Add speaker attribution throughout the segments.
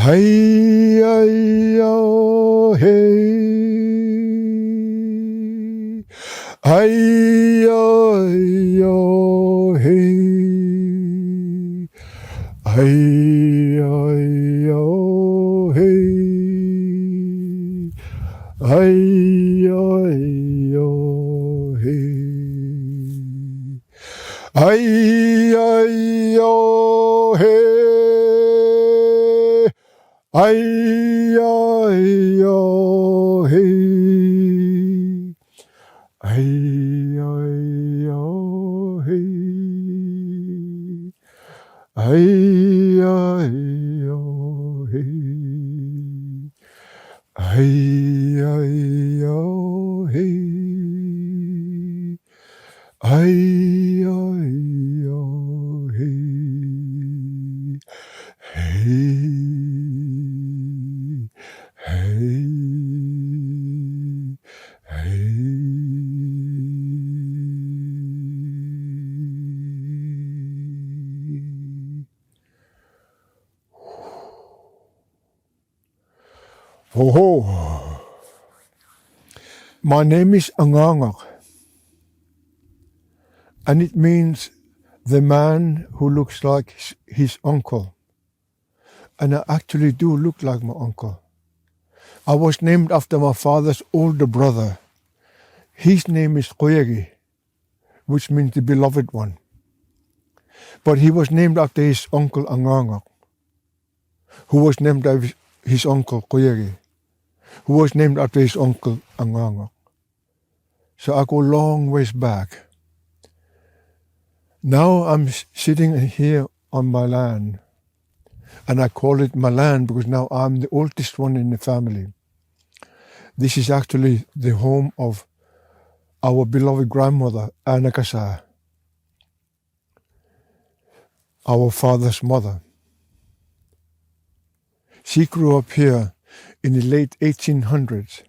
Speaker 1: Hey, hey, oh, hey. Hey, hey, oh, hey. Hey, hey, oh, hey. Hey, hey, oh, hey. Hey, hey, oh, hey. Ay, ay, oh, hey. Ay, ay, oh, hey. Ay, ay, oh, hey. Ay, ay, oh, hey. Ay, ay, oh, hey. Hey. Hey, hey. Ho ho. My name is Angaangaq, and it means the man who looks like his uncle. And I actually do look like my uncle. I was named after my father's older brother. His name is Qoyegi, which means the beloved one. But he was named after his uncle Angaangaq, who was named after his uncle Qoyegi, who was named after his uncle Angaangaq. So I go long ways back. Now I'm sitting here on my land, and I call it my land because now I'm the oldest one in the family. This is actually the home of our beloved grandmother, Angaangaq, our father's mother. She grew up here in the late 1800s,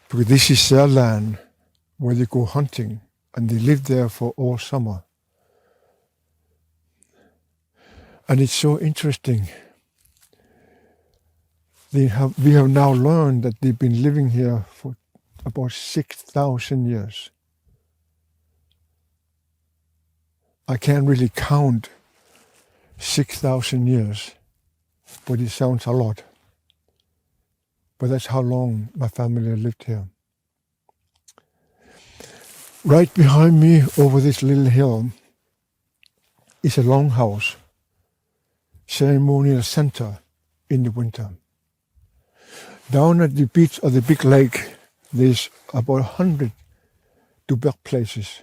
Speaker 1: because this is their land where they go hunting, and they live there for all summer. And it's so interesting. We have now learned that they've been living here for about 6,000 years. I can't really count 6,000 years, but it sounds a lot. But that's how long my family lived here. Right behind me, over this little hill, is a longhouse, ceremonial center in the winter. Down at the beach of the big lake, there's about 100 duberq places.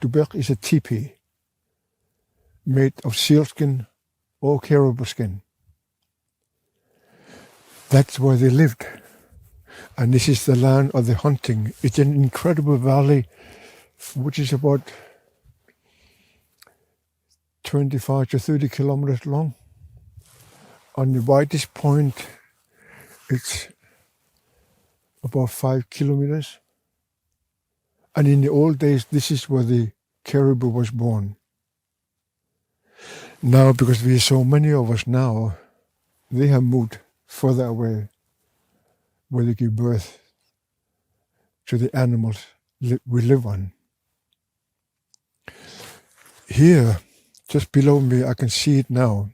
Speaker 1: Duberq is a teepee made of sealskin or caribou skin. That's where they lived. And this is the land of the hunting. It's an incredible valley, which is about 25 to 30 kilometers long. On the widest point, it's about 5 kilometers. And in the old days, this is where the caribou was born. Now, because we are so many of us now, they have moved further away, where they give birth to the animals we live on. Here, just below me, I can see it now.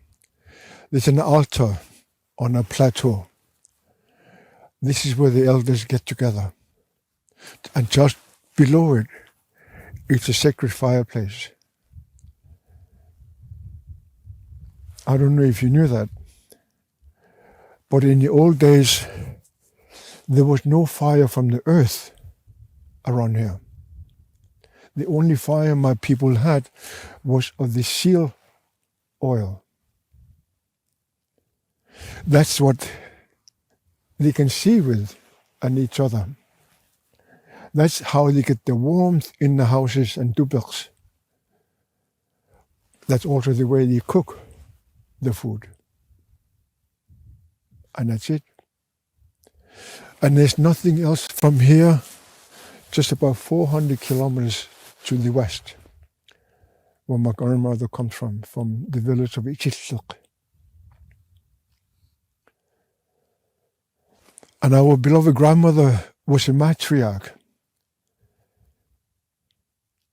Speaker 1: There's an altar on a plateau. This is where the elders get together. And just below it, it's a sacred fireplace. I don't know if you knew that, but in the old days, there was no fire from the earth around here. The only fire my people had was of the seal oil. That's what they can see with and each other. That's how they get the warmth in the houses and duberqs. That's also the way they cook the food. And that's it. And there's nothing else from here, just about 400 kilometers to the west, where my grandmother comes from the village of Ancestral. And our beloved grandmother was a matriarch.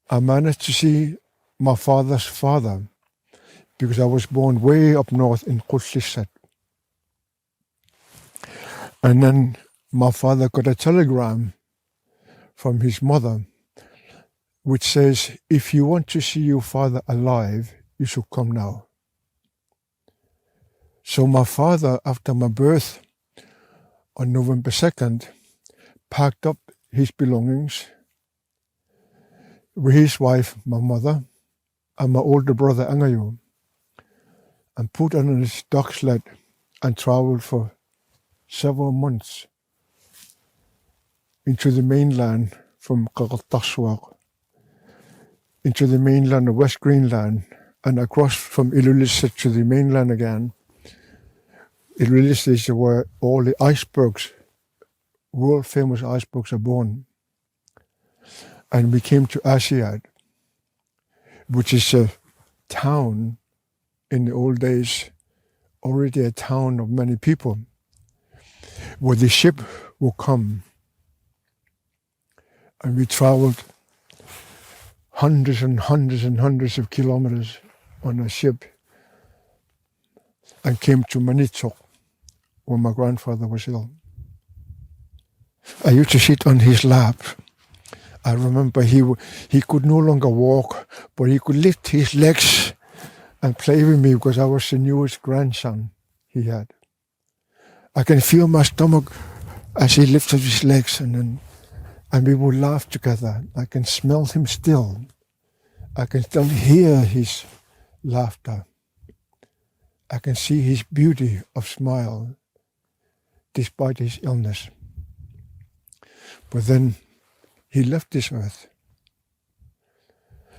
Speaker 1: I managed to see my father's father because I was born way up north in Kutslisat. And then my father got a telegram from his mother which says, if you want to see your father alive, you should come now. So my father, after my birth on November 2nd, packed up his belongings with his wife, my mother, and my older brother Angaangaq, and put on his dog sled and traveled for several months into the mainland from Qaqataswaq, into the mainland of West Greenland, and across from Ilulissat to the mainland again. Ilulissat is where all the icebergs, world famous icebergs, are born. And we came to Asiad, which is a town in the old days, already a town of many people, where the ship will come. And we traveled hundreds and hundreds and hundreds of kilometers on a ship and came to Manitok, where my grandfather was ill. I used to sit on his lap. I remember he could no longer walk, but he could lift his legs and play with me because I was the newest grandson he had. I can feel my stomach as he lifted his legs, and we would laugh together. I can smell him still. I can still hear his laughter. I can see his beauty of smile despite his illness. But then he left this earth.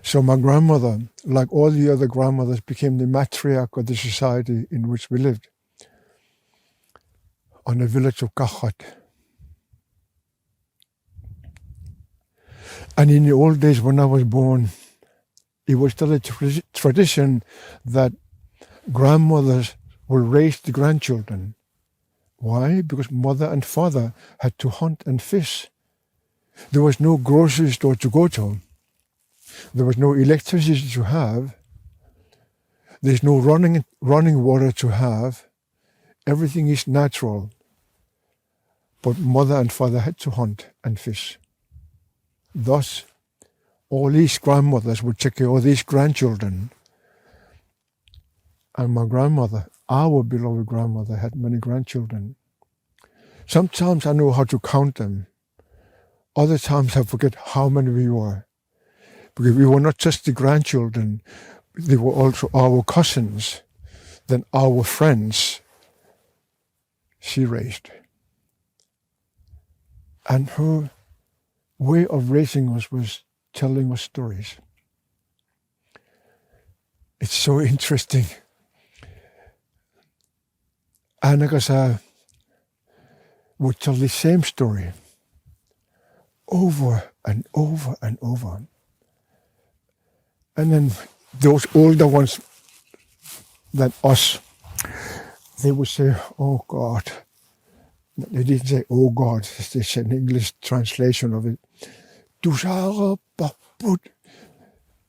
Speaker 1: So my grandmother, like all the other grandmothers, became the matriarch of the society in which we lived, on the village of Qaqat. And in the old days when I was born, it was still a tradition that grandmothers will raise the grandchildren. Why? Because mother and father had to hunt and fish. There was no grocery store to go to. There was no electricity to have. There's no running water to have. Everything is natural. But mother and father had to hunt and fish. Thus, all these grandmothers would take care of these grandchildren. And my grandmother, our beloved grandmother, had many grandchildren. Sometimes I know how to count them. Other times I forget how many we were. Because we were not just the grandchildren, they were also our cousins, then our friends she raised. And her way of raising us was telling us stories. It's so interesting. Angaangaq would tell the same story over and over and over. And then those older ones than us, they would say, oh God. They didn't say, oh God, they said an English translation of it.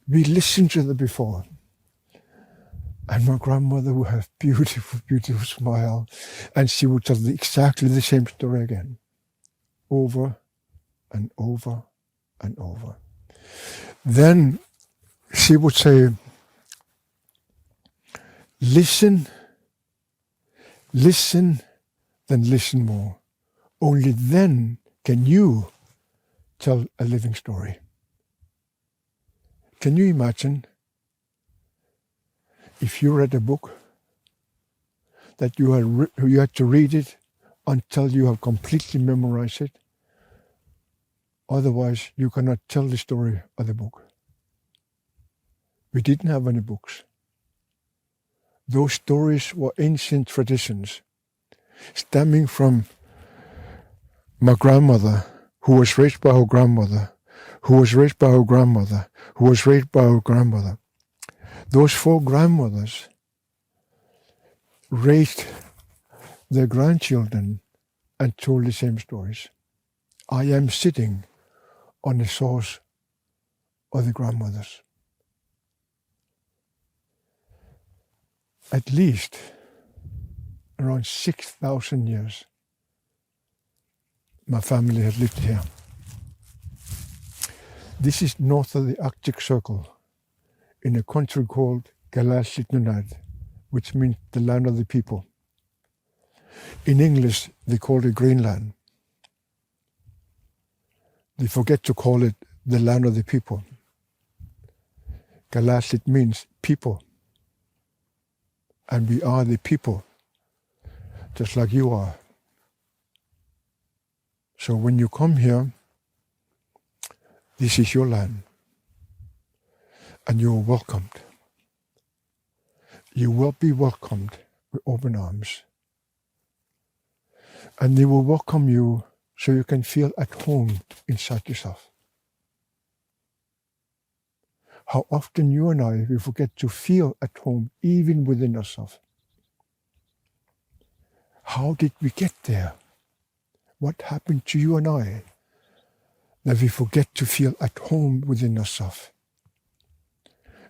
Speaker 1: We listened to them before. And my grandmother would have beautiful, beautiful smile. And she would tell exactly the same story again. Over and over and over. Then she would say, listen, then listen more. Only then can you tell a living story. Can you imagine if you read a book that you had to read it until you have completely memorized it? Otherwise, you cannot tell the story of the book. We didn't have any books. Those stories were ancient traditions stemming from my grandmother, who was raised by her grandmother, who was raised by her grandmother, who was raised by her grandmother. Those 4 grandmothers raised their grandchildren and told the same stories. I am sitting on the source of the grandmothers. At least around 6,000 years my family has lived here. This is north of the Arctic Circle in a country called Galasitnunad, which means the land of the people. In English, they call it Greenland. They forget to call it the land of the people. Galasit means people. And we are the people, just like you are. So when you come here, this is your land. And you are welcomed. You will be welcomed with open arms. And they will welcome you so you can feel at home inside yourself. How often you and I, we forget to feel at home even within ourselves. How did we get there? What happened to you and I that we forget to feel at home within ourselves?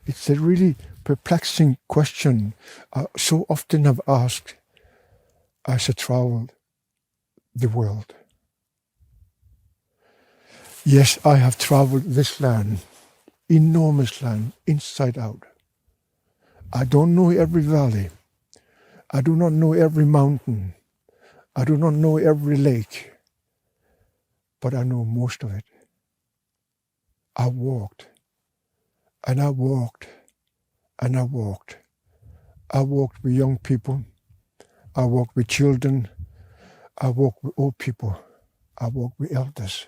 Speaker 1: It's a really perplexing question I so often have asked as I traveled the world. Yes, I have traveled this land, enormous land, inside out. I don't know every valley. I do not know every mountain. I do not know every lake. But I know most of it. I walked, and I walked, and I walked. I walked with young people. I walked with children. I walked with old people. I walked with elders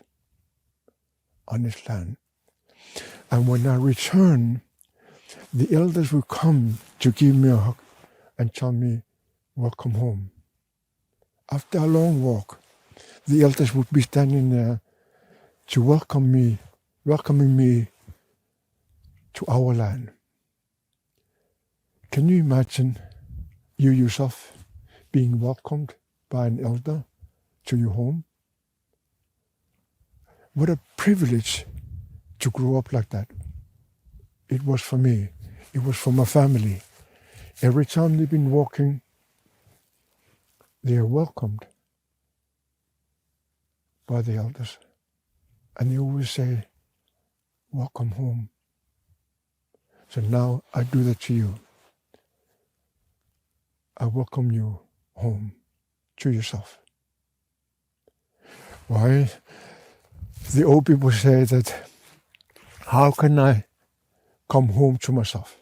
Speaker 1: on this land. And when I return, the elders will come to give me a hug and tell me, welcome home. After a long walk, the elders would be standing there to welcoming me to our land. Can you imagine you yourself being welcomed by an elder to your home? What a privilege to grow up like that. It was for me. It was for my family. Every time they've been walking, they are welcomed by the elders. And they always say, welcome home. So now I do that to you. I welcome you home to yourself. Why? The old people say that, how can I come home to myself?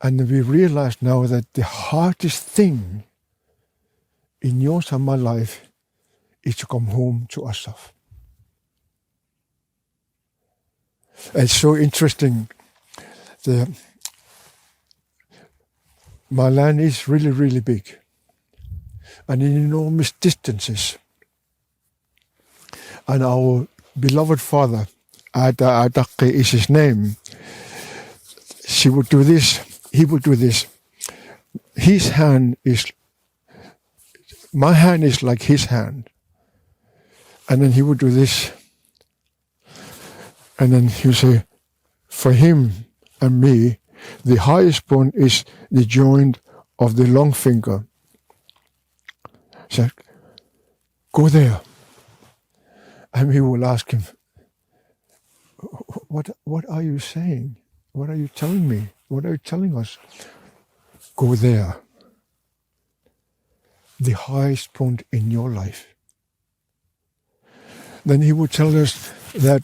Speaker 1: And we realize now that the hardest thing in yours and my life is to come home to ourselves. It's so interesting. My land is really, really big and in enormous distances. And our beloved father, Angaangaq is his name, he would do this. His hand is, my hand is like his hand. And then he would do this. And then he would say, for him and me, the highest point is the joint of the long finger. He said, go there. And we will ask him, what are you saying? What are you telling me? What are you telling us? Go there. The highest point in your life. Then he would tell us that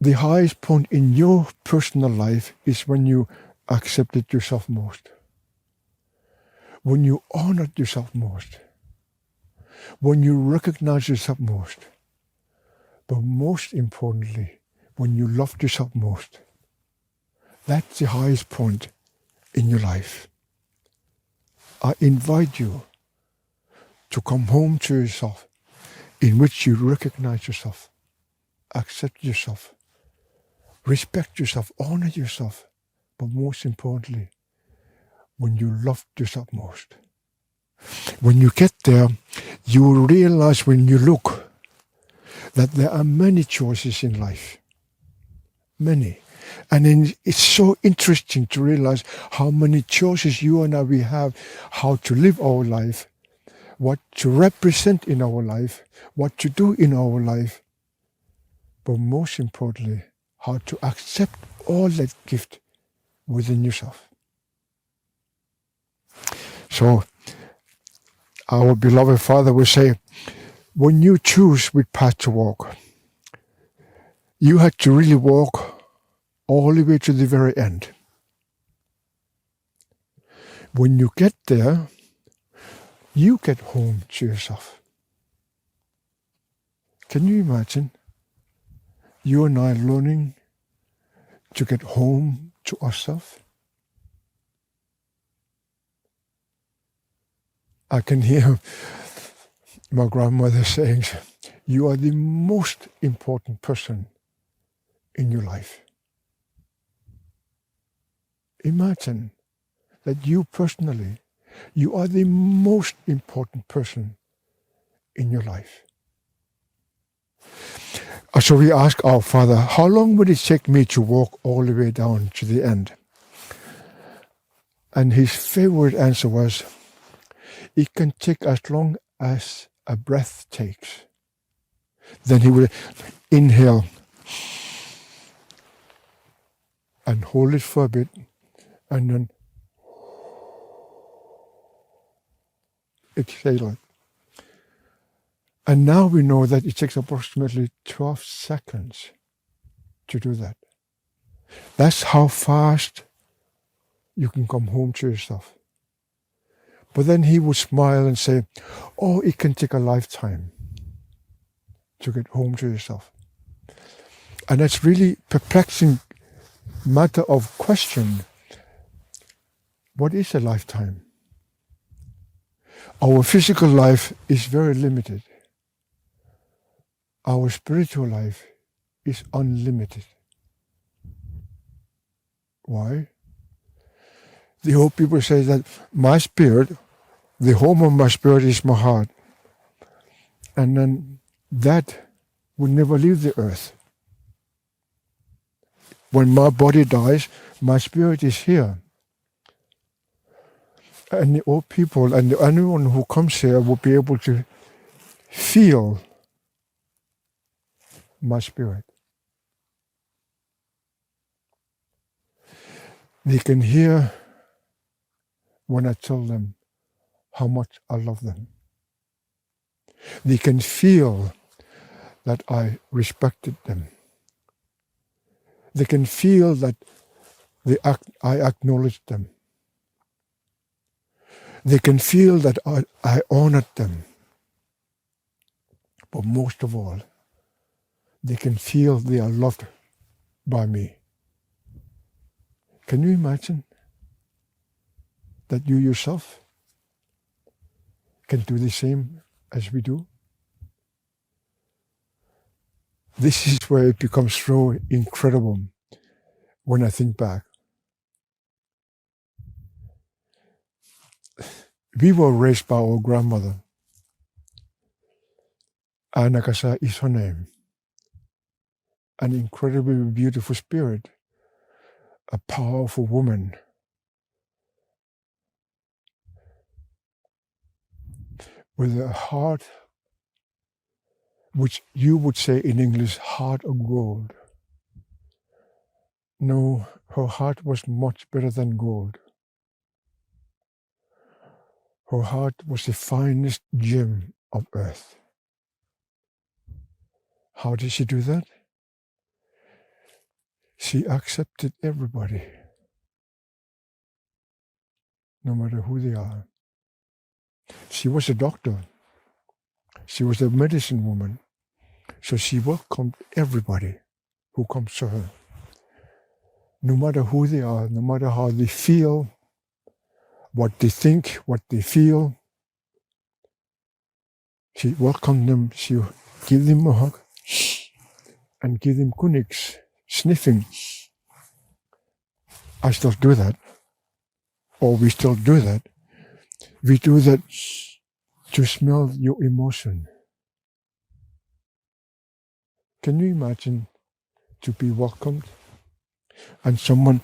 Speaker 1: the highest point in your personal life is when you accepted yourself most. When you honored yourself most. When you recognize yourself most. But most importantly, when you loved yourself most. That's the highest point in your life. I invite you to come home to yourself, in which you recognize yourself, accept yourself, respect yourself, honor yourself, but most importantly, when you loved yourself most. When you get there, you will realize when you look that there are many choices in life. Many. And then it's so interesting to realize how many choices you and I we have, how to live our life, what to represent in our life, what to do in our life, but most importantly, how to accept all that gift within yourself. So our beloved Father will say, when you choose which path to walk, you had to really walk all the way to the very end. When you get there, you get home to yourself. Can you imagine you and I learning to get home to ourselves? I can hear my grandmother saying, you are the most important person in your life. Imagine that you personally, you are the most important person in your life. So we ask our Father, how long would it take me to walk all the way down to the end? And his favorite answer was, it can take as long as a breath takes. Then he would inhale and hold it for a bit, and then exhale it. And now we know that it takes approximately 12 seconds to do that. That's how fast you can come home to yourself. But then he would smile and say, oh, it can take a lifetime to get home to yourself. And that's really perplexing matter of question. What is a lifetime? Our physical life is very limited. Our spiritual life is unlimited. Why? The old people say that my spirit, the home of my spirit is my heart. And then that will never leave the earth. When my body dies, my spirit is here. And the old people and anyone who comes here will be able to feel my spirit. They can hear when I tell them how much I love them. They can feel that I respected them. They can feel that I acknowledge them. They can feel that I honored them. But most of all, they can feel they are loved by me. Can you imagine that you yourself can do the same as we do? This is where it becomes so incredible when I think back. We were raised by our grandmother. Angaangaq is her name. An incredibly beautiful spirit, a powerful woman. With a heart, which you would say in English, heart of gold. No, her heart was much better than gold. Her heart was the finest gem of earth. How did she do that? She accepted everybody, no matter who they are. She was a doctor. She was a medicine woman. So she welcomed everybody who comes to her. No matter who they are, no matter how they feel, what they think, what they feel. She welcomed them. She gave them a hug and give them kuniks, sniffing. I still do that, or we still do that. We do that to smell your emotion. Can you imagine to be welcomed and someone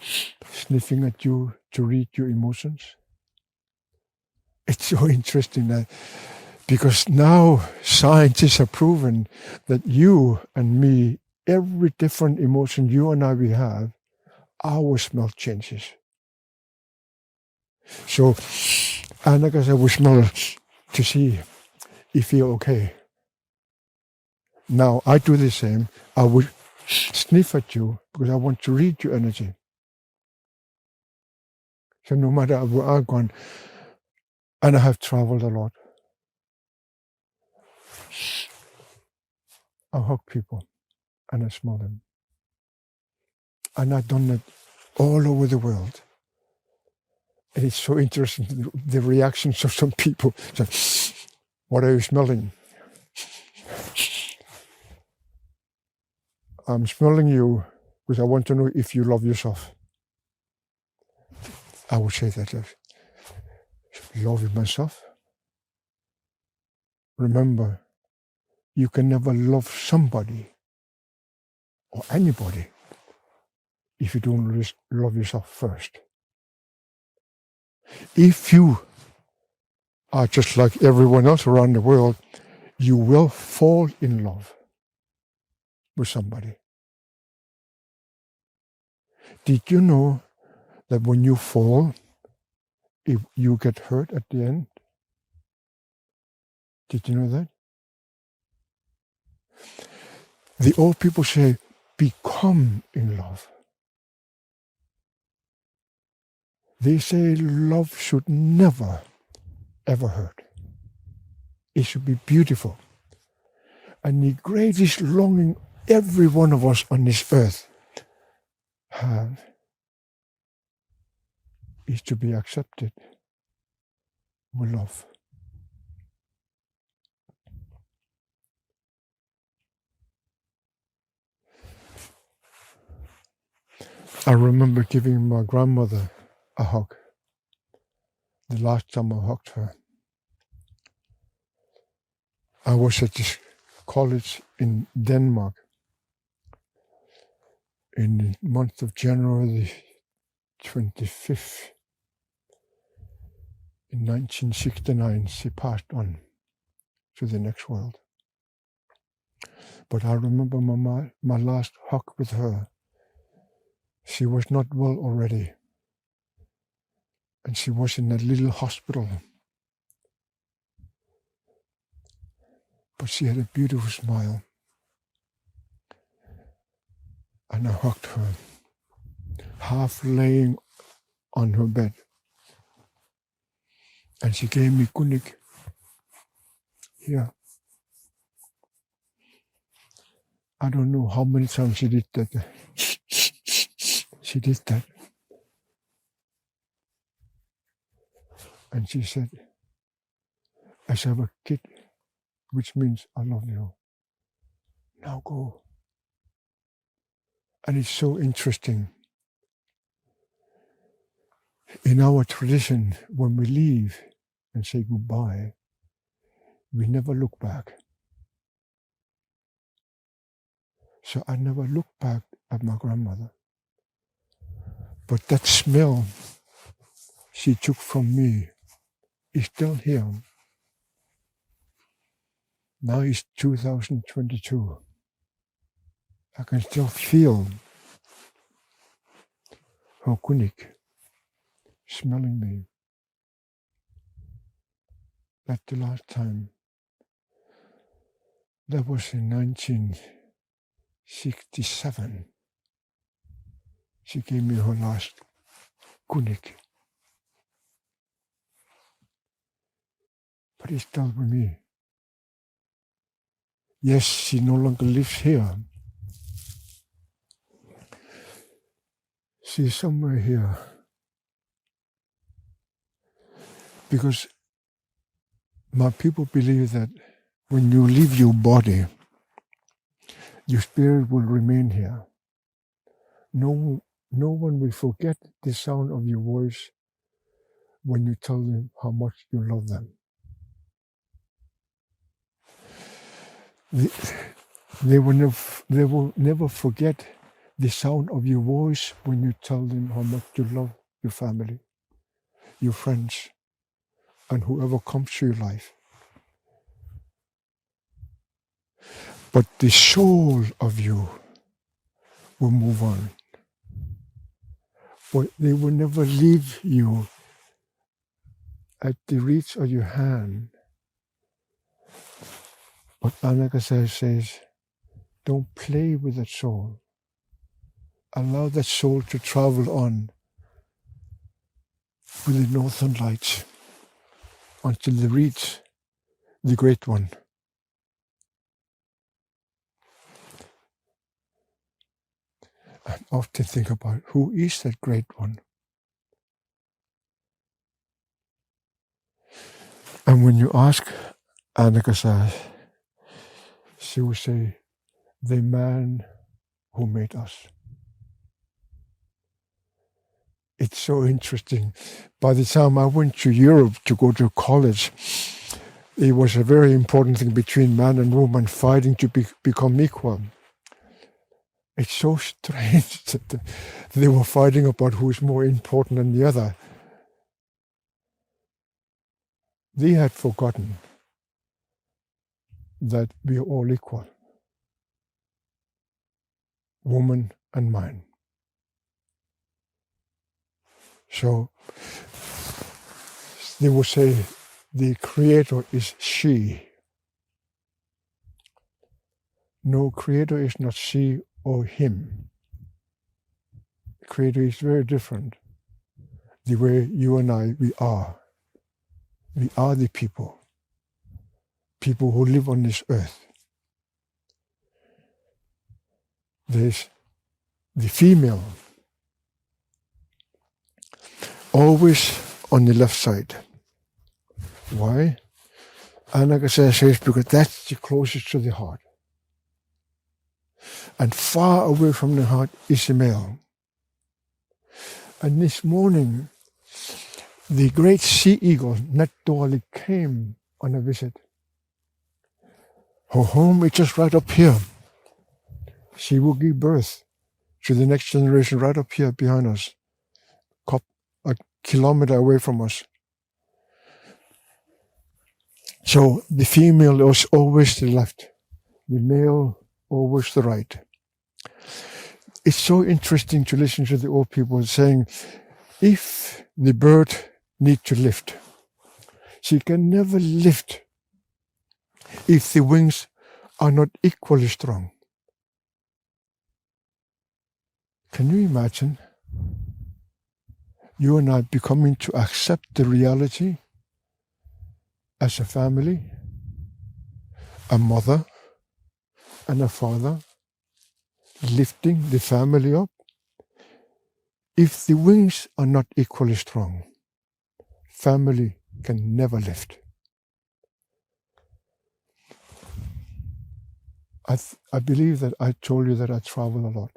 Speaker 1: sniffing at you to read your emotions? It's so interesting that because now scientists have proven that you and me, every different emotion you and I we have, our smell changes. So Angaangaq will smell to see if you're okay. Now I do the same. I would sniff at you because I want to read your energy. So no matter where I've gone, and I have traveled a lot, I hug people and I smell them. And I've done it all over the world. And it's so interesting, the reactions of some people. So, what are you smelling? I'm smelling you because I want to know if you love yourself. I would say that. Loving myself. Remember, you can never love somebody or anybody if you don't love yourself first. If you are just like everyone else around the world, you will fall in love with somebody. Did you know that when you fall, if you get hurt at the end? Did you know that? The old people say, become in love. They say love should never, ever hurt. It should be beautiful. And the greatest longing every one of us on this earth have is to be accepted with love. I remember giving my grandmother a hug. The last time I hugged her, I was at this college in Denmark in the month of January the 25th. In 1969, she passed on to the next world. But I remember my last hug with her. She was not well already. And she was in a little hospital. But she had a beautiful smile. And I hugged her, half laying on her bed. And she gave me kunik here. I don't know how many times she did that. She did that. And she said, as I have a kid, which means I love you. Now go. And it's so interesting. In our tradition, when we leave and say goodbye, we never look back. So I never looked back at my grandmother. But that smell she took from me is still here. Now it's 2022. I can still feel her kunik smelling me. That's the last time. That was in 1967. She gave me her last kunik. But it's still with me. Yes, she no longer lives here. She's somewhere here. Because my people believe that when you leave your body, your spirit will remain here. No one will forget the sound of your voice when you tell them how much you love them. They will never forget the sound of your voice when you tell them how much you love your family, your friends, and whoever comes to your life. But the soul of you will move on. But they will never leave you at the reach of your hand. But Angaangaq says, don't play with that soul. Allow that soul to travel on with the northern lights until they reach the Great One. I often think about who is that Great One. And when you ask Angaangaq, she will say, the man who made us. It's so interesting. By the time I went to Europe to go to college, it was a very important thing between man and woman fighting to become equal. It's so strange that they were fighting about who is more important than the other. They had forgotten that we are all equal, woman and man. So they will say the creator is she. No, creator is not she or him. The creator is very different. The way you and I, we are. We are the people who live on this earth. There's the female, always on the left side. Why? Angaangaq says because that's the closest to the heart. And far away from the heart is the male. And this morning, the great sea eagle, Natdorli, came on a visit. Her home is just right up here. She will give birth to the next generation right up here behind us, a kilometer away from us. So the female is always the left, the male always the right. It's so interesting to listen to the old people saying, if the bird needs to lift, she can never lift if the wings are not equally strong. Can you imagine you and I becoming to accept the reality as a family, a mother and a father, lifting the family up? If the wings are not equally strong, family can never lift. I believe that I told you that I travel a lot.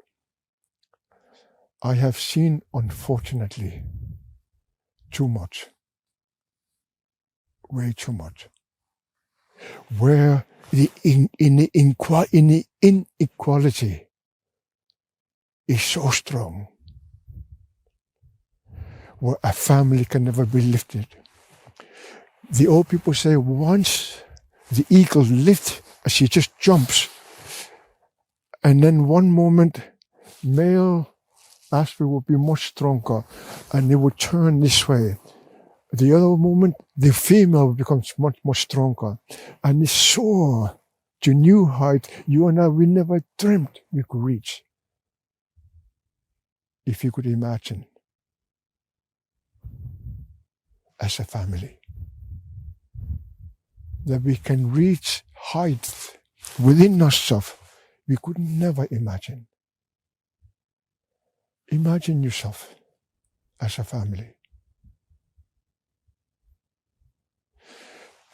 Speaker 1: I have seen, unfortunately, too much, way too much, where the inequality is so strong, where a family can never be lifted. The old people say once the eagle lifts, she just jumps, and then one moment male aspect will be much stronger and they will turn this way. The other moment the female becomes much more stronger and it soar to new height you and I we never dreamt we could reach. If you could imagine as a family that we can reach heights within ourselves we could never imagine. Imagine yourself as a family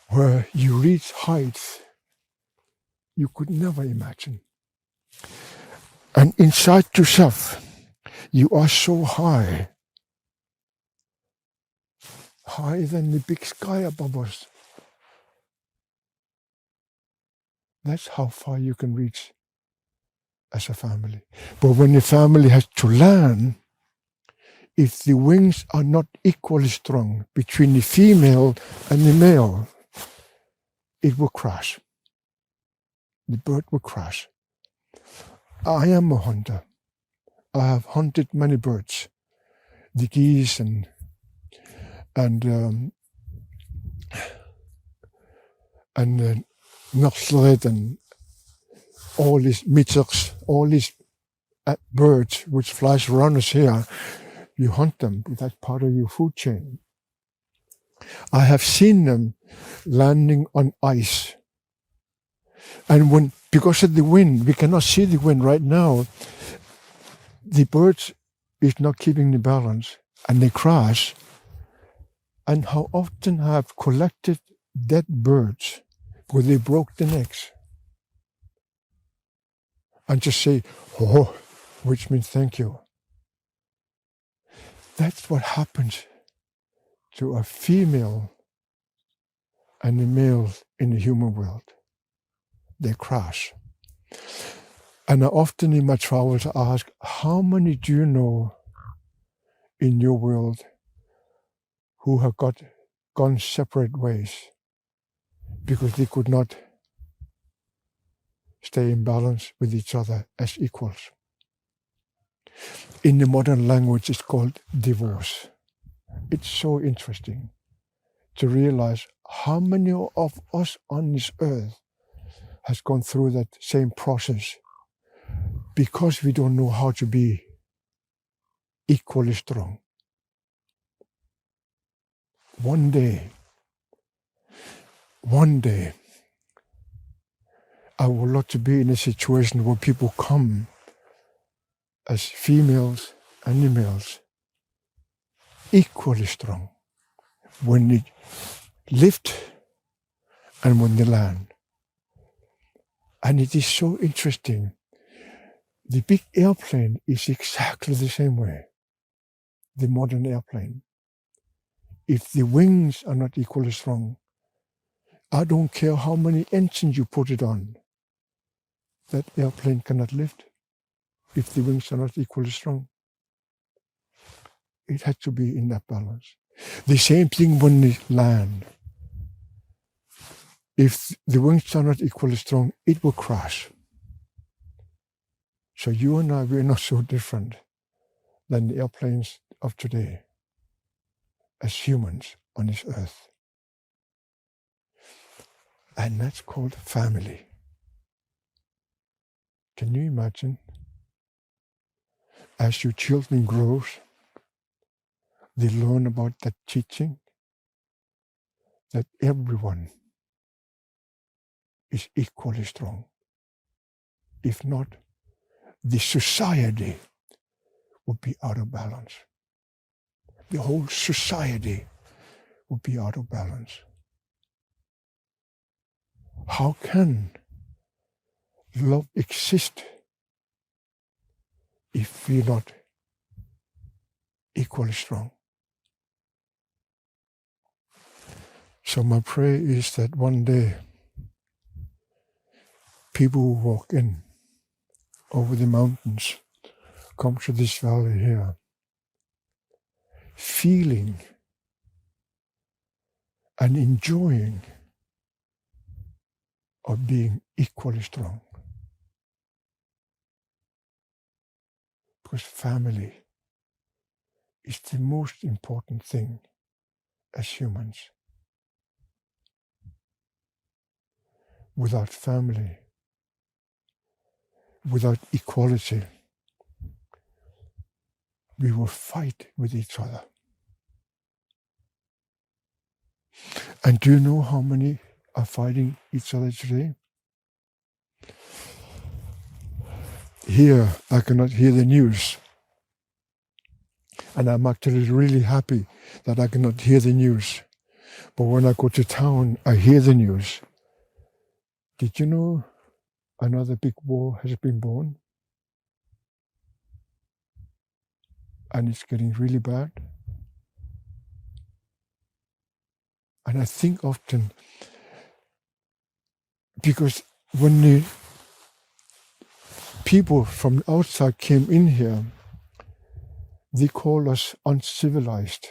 Speaker 1: where you reach heights you could never imagine. And inside yourself, you are so high. higher than the big sky above us. That's how far you can reach as a family. But when the family has to learn, if the wings are not equally strong between the female and the male, it will crash. The bird will crash. I am a hunter. I have hunted many birds, the geese and nutsled and all these mitsuks, all these birds which flies around us here. You hunt them. That's part of your food chain. I have seen them landing on ice. And because of the wind, we cannot see the wind right now, the birds is not keeping the balance and they crash. And how often I have collected dead birds where they broke the necks and just say, oh, which means thank you. That's what happens to a female and a male in the human world. They crash. And I often in my travels ask, how many do you know in your world who have gone separate ways because they could not stay in balance with each other as equals? In the modern language, it's called divorce. It's so interesting to realize how many of us on this earth has gone through that same process because we don't know how to be equally strong. One day, I would love to be in a situation where people come as females and the males equally strong when they lift and when they land. And it is so interesting. The big airplane is exactly the same way, the modern airplane. If the wings are not equally strong, I don't care how many engines you put it on, that airplane cannot lift if the wings are not equally strong. It has to be in that balance. The same thing when they land. If the wings are not equally strong, it will crash. So you and I, we're not so different than the airplanes of today as humans on this earth. And that's called family. Can you imagine? As your children grow, they learn about that teaching, that everyone is equally strong. If not, the society would be out of balance. The whole society would be out of balance. How can love exist if we're not equally strong? So my prayer is that one day people who walk in over the mountains, come to this valley here, feeling and enjoying of being equally strong. Because family is the most important thing as humans. Without family, without equality, we will fight with each other. And do you know how many are fighting each other today? Here, I cannot hear the news. And I'm actually really happy that I cannot hear the news. But when I go to town, I hear the news. Did you know another big war has been born? And it's getting really bad. And I think often, because when the people from outside came in here, they call us uncivilized.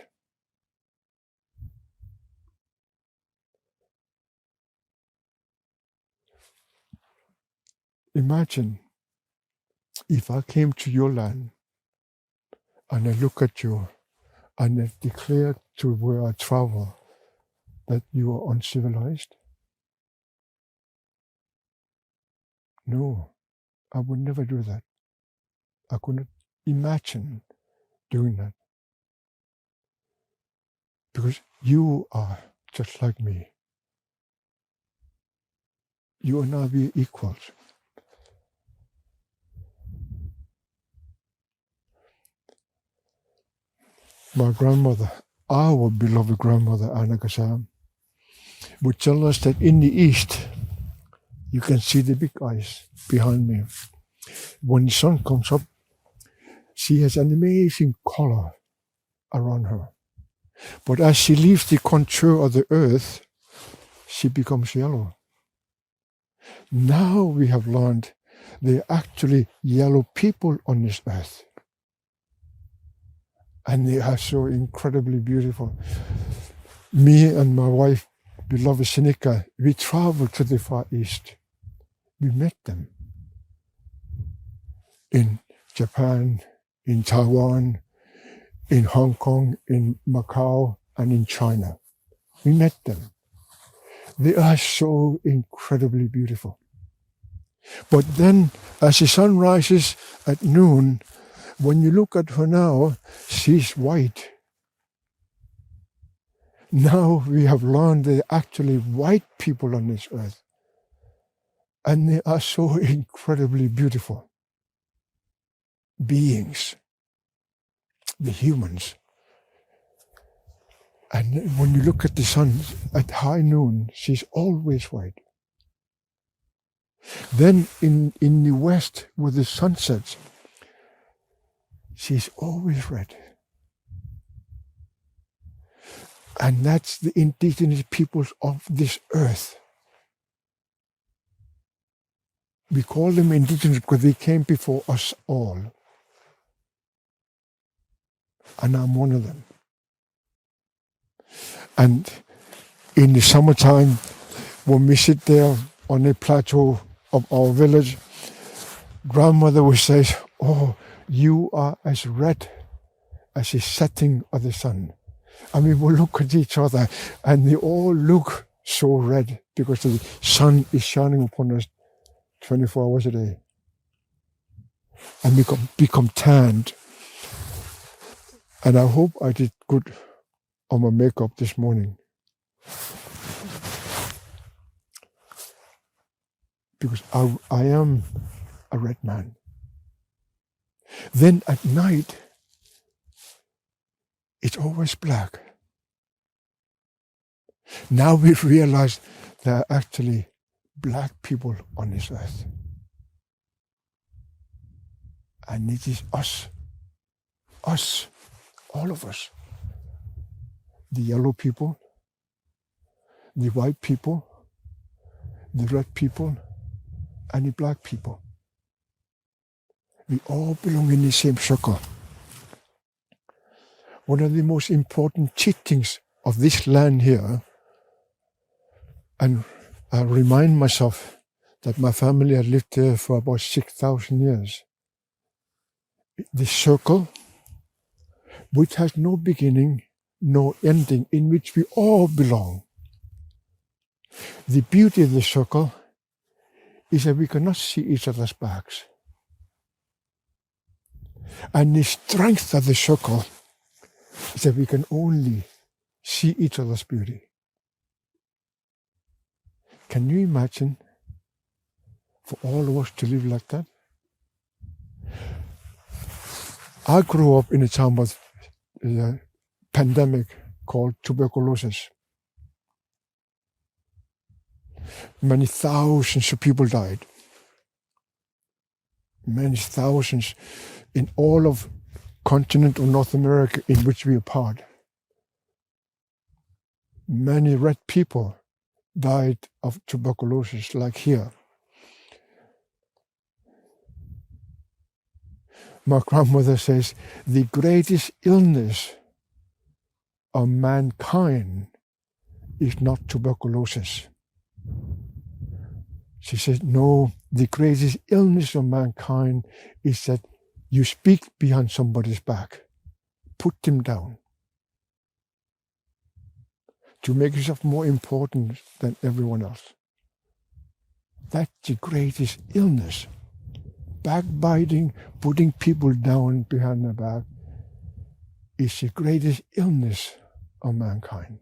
Speaker 1: Imagine if I came to your land and I look at you and I declare to where I travel that you are uncivilized. No, I would never do that. I could not imagine doing that. Because you are just like me. You and I be equals. My grandmother, our beloved grandmother, Angaangaq, would tell us that in the east, you can see the big eyes behind me. When the sun comes up, she has an amazing color around her. But as she leaves the contour of the earth, she becomes yellow. Now we have learned there are actually yellow people on this earth. And they are so incredibly beautiful. Me and my wife, beloved Sinika, we traveled to the Far East. We met them in Japan, in Taiwan, in Hong Kong, in Macau, and in China. We met them. They are so incredibly beautiful. But then, as the sun rises at noon, when you look at her now, she's white. Now we have learned there are actually white people on this earth. And they are so incredibly beautiful beings, the humans. And when you look at the sun at high noon, she's always white. Then in the west, where the sun sets, she's always red. And that's the indigenous peoples of this earth. We call them indigenous because they came before us all. And I'm one of them. And in the summertime, when we sit there on the plateau of our village, grandmother would say, "Oh, you are as red as the setting of the sun." And we will look at each other and they all look so red because the sun is shining upon us 24 hours a day. And we become tanned. And I hope I did good on my makeup this morning. Because I am a red man. Then at night, it's always black. Now we've realized there are actually black people on this earth. And it is us, all of us. The yellow people, the white people, the red people, and the black people. We all belong in the same circle. One of the most important teachings of this land here, and I remind myself that my family had lived there for about 6,000 years. The circle, which has no beginning, no ending, in which we all belong. The beauty of the circle is that we cannot see each other's backs. And the strength of the circle is that we can only see each other's beauty. Can you imagine for all of us to live like that? I grew up in a time with a pandemic called tuberculosis. Many thousands of people died. Many thousands in all of continent of North America in which we are part. many red people died of tuberculosis, like here. My grandmother says the greatest illness of mankind is not tuberculosis. She said, no, the greatest illness of mankind is that you speak behind somebody's back. Put him down. To make yourself more important than everyone else. That's the greatest illness. Backbiting, putting people down behind their back is the greatest illness of mankind.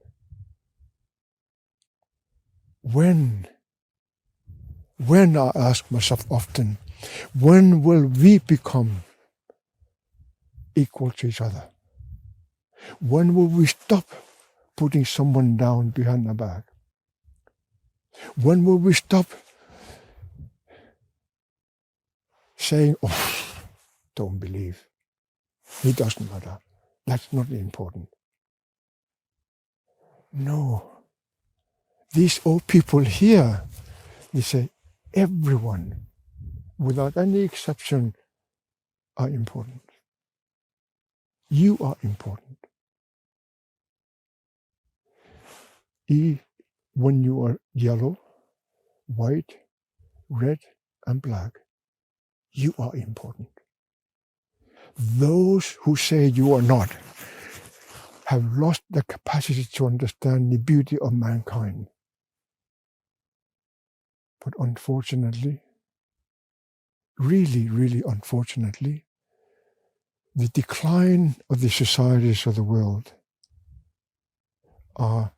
Speaker 1: When I ask myself often, when will we become equal to each other? When will we stop putting someone down behind their back? When will we stop saying, oh, don't believe. It doesn't matter. That's not important. No. These old people here, they say, everyone, without any exception, are important. You are important. When you are yellow, white, red, and black, you are important. Those who say you are not have lost the capacity to understand the beauty of mankind. But unfortunately, really, really unfortunately, the decline of the societies of the world are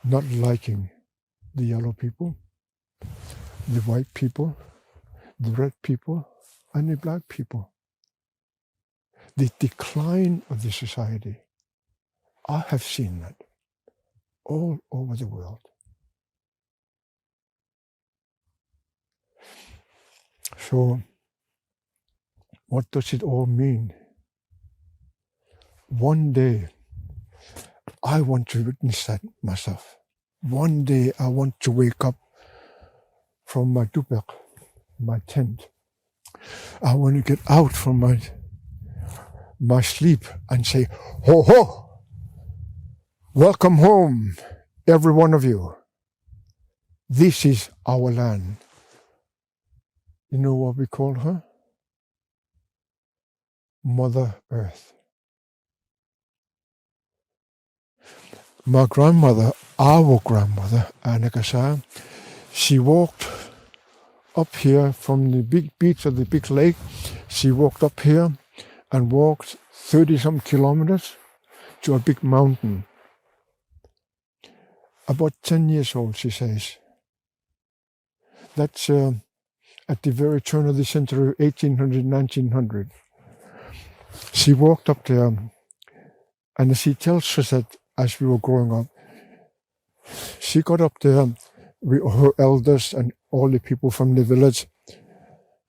Speaker 1: not liking the yellow people, the white people, the red people, and the black people. The decline of the society. I have seen that all over the world. So, what does it all mean? One day, I want to witness that myself. One day, I want to wake up from my dubek, my tent. I want to get out from my sleep and say, ho ho! Welcome home, every one of you. This is our land. You know what we call her? Mother Earth. My grandmother, our grandmother, Angaangaq, she walked up here from the big beach of the big lake. She walked up here and walked 30-some kilometers to a big mountain. About 10 years old, she says. That's at the very turn of the century, 1800, 1900. She walked up there, and she tells us that as we were growing up, she got up there with her elders and all the people from the village,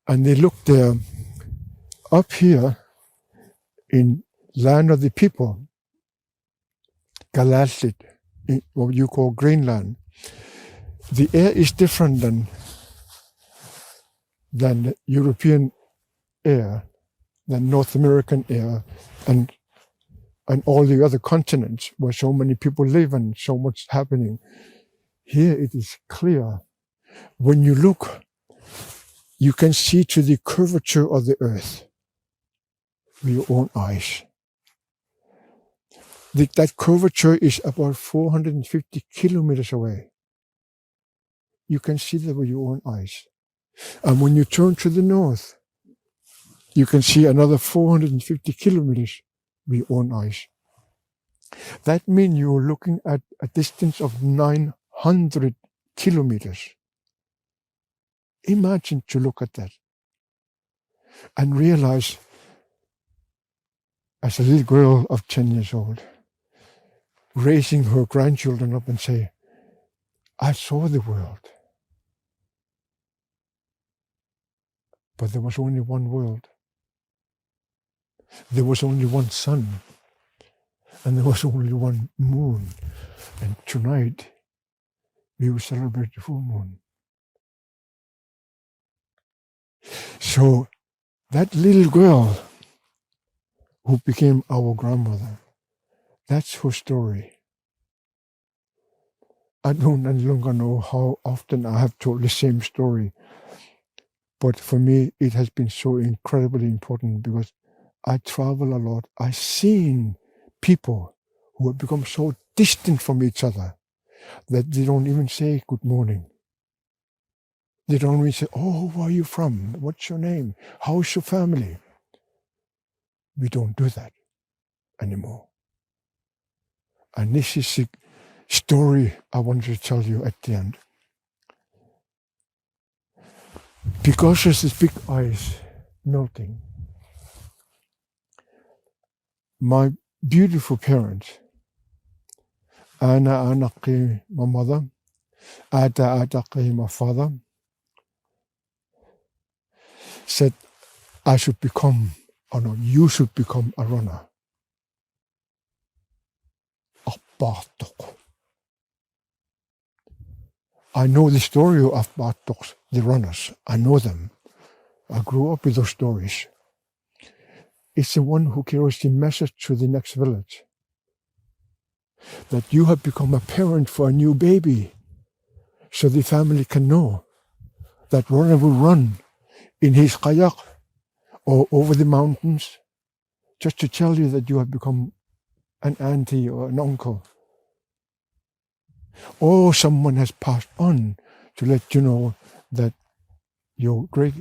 Speaker 1: and they looked there, up here in land of the people, Galaslit, in what you call Greenland. The air is different than the European air, than North American air, and all the other continents where so many people live and so much happening. Here it is clear. When you look, you can see to the curvature of the earth with your own eyes. That curvature is about 450 kilometers away. You can see that with your own eyes. And when you turn to the north, you can see another 450 kilometers with your own eyes. That means you're looking at a distance of 900 kilometers. Imagine to look at that and realize, as a little girl of 10 years old, raising her grandchildren up and say, I saw the world. But there was only one world. There was only one sun. And there was only one moon. And tonight, we will celebrate the full moon. So that little girl who became our grandmother, that's her story. I don't any longer know how often I have told the same story, but for me, it has been so incredibly important because I travel a lot. I've seen people who have become so distant from each other that they don't even say good morning. They don't even say, oh, where are you from? What's your name? How's your family? We don't do that anymore. And this is the story I wanted to tell you at the end. Because there's this big ice melting, my beautiful parents, Angaangaq, my mother, Angaangaq, my father, said I should become, or no, you should become a runner. I know the story of Bartok, the runners. I know them. I grew up with those stories. It's the one who carries the message to the next village. That you have become a parent for a new baby. So the family can know that runner will run in his kayak or over the mountains just to tell you that you have become an auntie or an uncle. Or someone has passed on to let you know that your great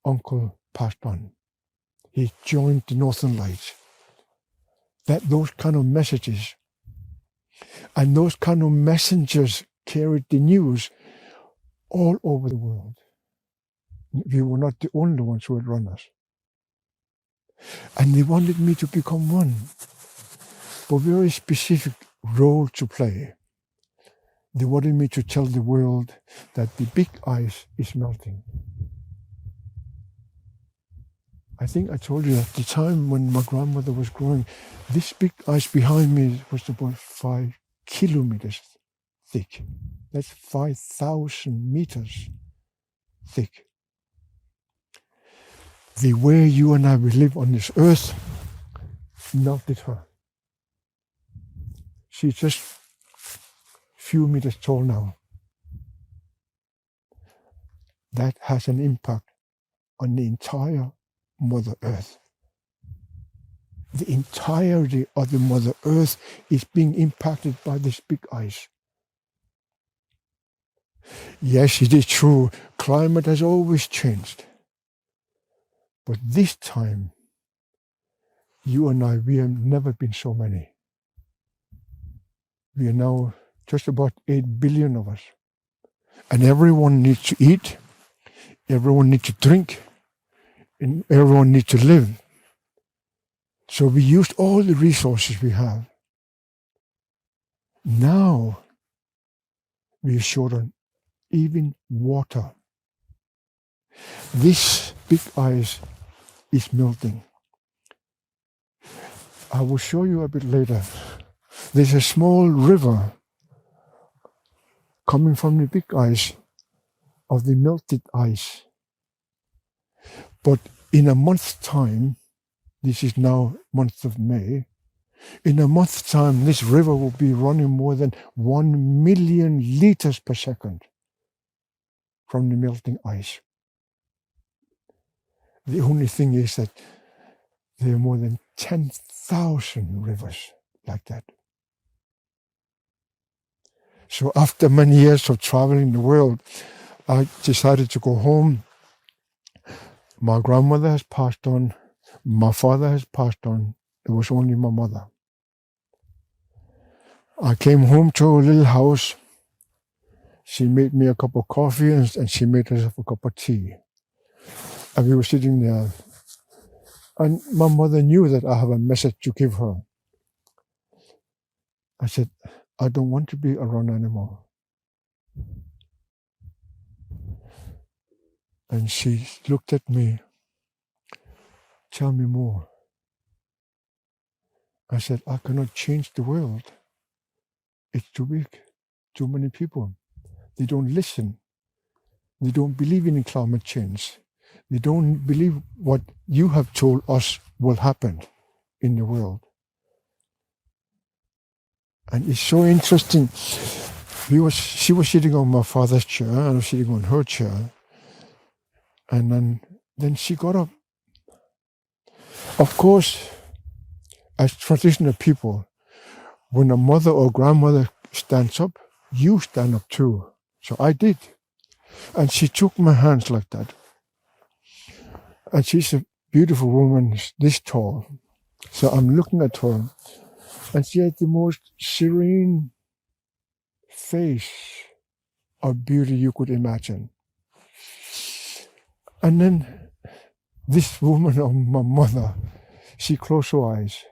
Speaker 1: uncle passed on. He joined the Northern Lights. Those kind of messages and those kind of messengers carried the news all over the world. We were not the only ones who had runners. And they wanted me to become one, for a very specific role to play. They wanted me to tell the world that the big ice is melting. I think I told you at the time when my grandmother was growing, this big ice behind me was about 5 kilometers thick. That's 5,000 meters thick. The way you and I will live on this earth melted her. She's just few meters tall now. That has an impact on the entire Mother Earth. The entirety of the Mother Earth is being impacted by this big ice. Yes, it is true, climate has always changed. But this time, you and I, we have never been so many. We are now just about 8 billion of us. And everyone needs to eat, everyone needs to drink, and everyone needs to live. So we used all the resources we have. Now, we are short on even water. This big ice is melting. I will show you a bit later. There's a small river coming from the big ice of the melted ice. But in a month's time, this is now month of May, in a month's time, this river will be running more than 1 million liters per second from the melting ice. The only thing is that there are more than 10,000 rivers like that. So after many years of traveling the world, I decided to go home. My grandmother has passed on. My father has passed on. It was only my mother. I came home to a little house. She made me a cup of coffee and she made herself a cup of tea. And we were sitting there. And my mother knew that I have a message to give her. I said, I don't want to be a runner anymore. And she looked at me. Tell me more. I said, I cannot change the world. It's too big. Too many people. They don't listen. They don't believe in climate change. They don't believe what you have told us will happen in the world. And it's so interesting. She was sitting on my father's chair, and I was sitting on her chair. And then she got up. Of course, as traditional people, when a mother or grandmother stands up, you stand up too. So I did. And she took my hands like that. And she's a beautiful woman, this tall. So I'm looking at her, and she had the most serene face of beauty you could imagine. And then this woman, or my mother, she closed her eyes.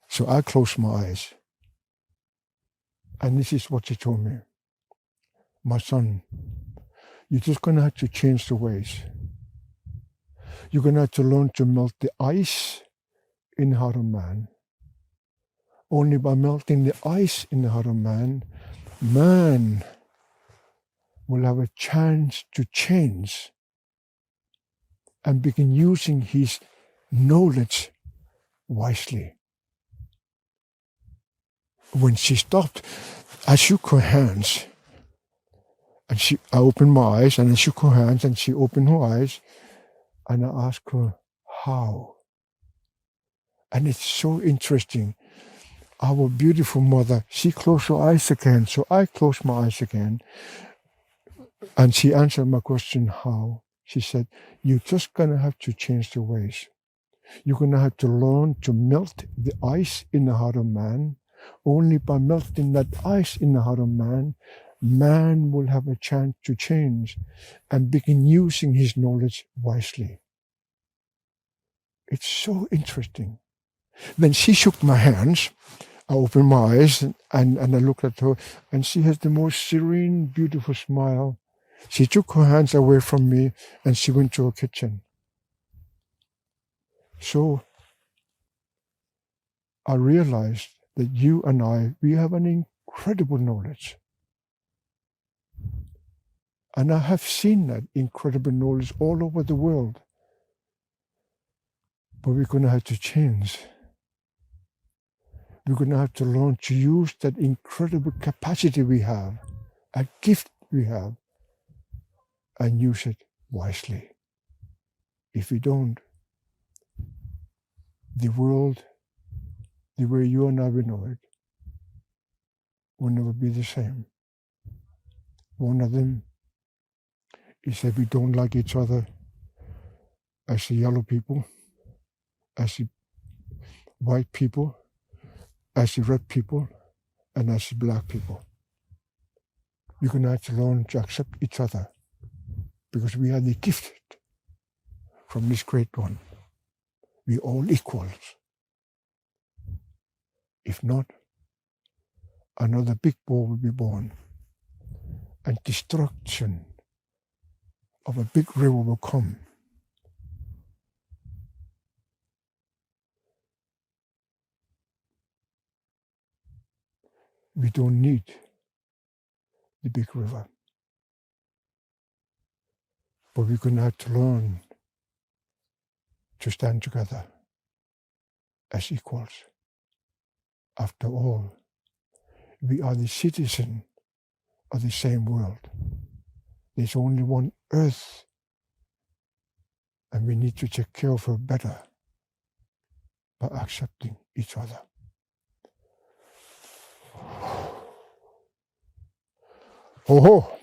Speaker 1: So I closed my eyes. And this is what she told me. My son, you're just going to have to change the ways. You're going to have to learn to melt the ice in the heart of man. Only by melting the ice in the heart of man, man will have a chance to change and begin using his knowledge wisely. When she stopped, I shook her hands. And I opened my eyes, and I shook her hands, and she opened her eyes. And I asked her, how? And it's so interesting. Our beautiful mother, she closed her eyes again, so I closed my eyes again. And she answered my question, how? She said, you're just going to have to change the ways. You're going to have to learn to melt the ice in the heart of man. Only by melting that ice in the heart of man, man will have a chance to change and begin using his knowledge wisely. It's so interesting. Then she shook my hands. I opened my eyes and I looked at her, and she has the most serene, beautiful smile. She took her hands away from me and she went to her kitchen. So I realized that you and we have an incredible knowledge. And I have seen that incredible knowledge all over the world. But we're going to have to change. We're going to have to learn to use that incredible capacity we have, a gift we have, and use it wisely. If we don't, the world, the way you and I will know it, will never be the same. One of them is that we don't like each other as the yellow people, as the white people, as the red people, and as the black people. We're going to have to learn to accept each other because we are the gifted from this great one. We're all equals. If not, another big war will be born, and destruction of a big river will come. We don't need the big river, but we're going to have to learn to stand together as equals. After all, we are the citizens of the same world. There's only one earth, and we need to take care of her better by accepting each other. Ho ho!